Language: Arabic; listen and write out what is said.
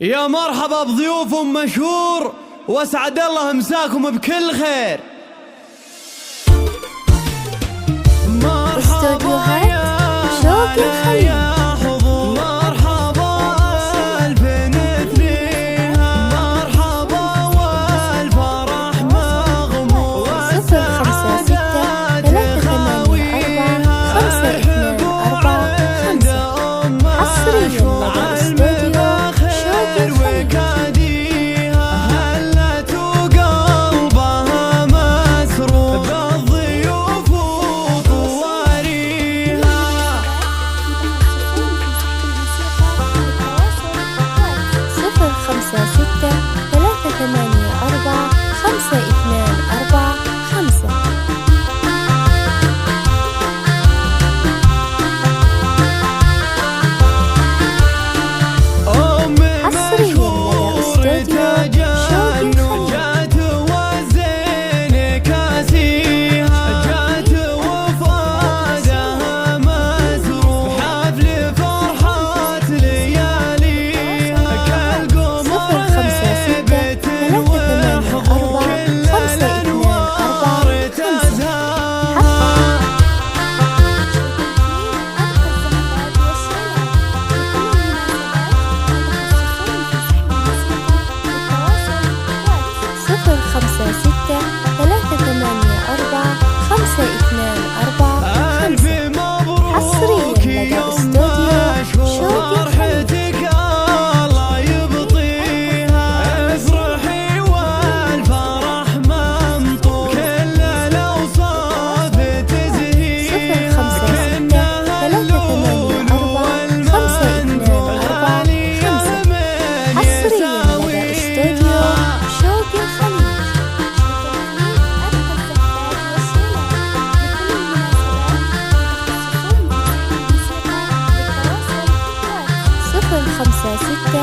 يا مرحبا بضيوف مشهور واسعد الله مساكم بكل خير. مرحبا يا شوق الخليل، مرحبا ألف نثنيها، مرحبا والفرح مغمور والسعادة تهويها، حصريا عالمدى خير وكاديها، هلت وقلبها مسرور بالضيوف وطواريها. 056-384-5245. ألف مبروك يوم مشهور، فرحتك الله يبطيها، افرحي والفرح منطور، كل الأوصاف تزهيها، كنها اللون والمنظور غالية من يساويها. صفر 5 6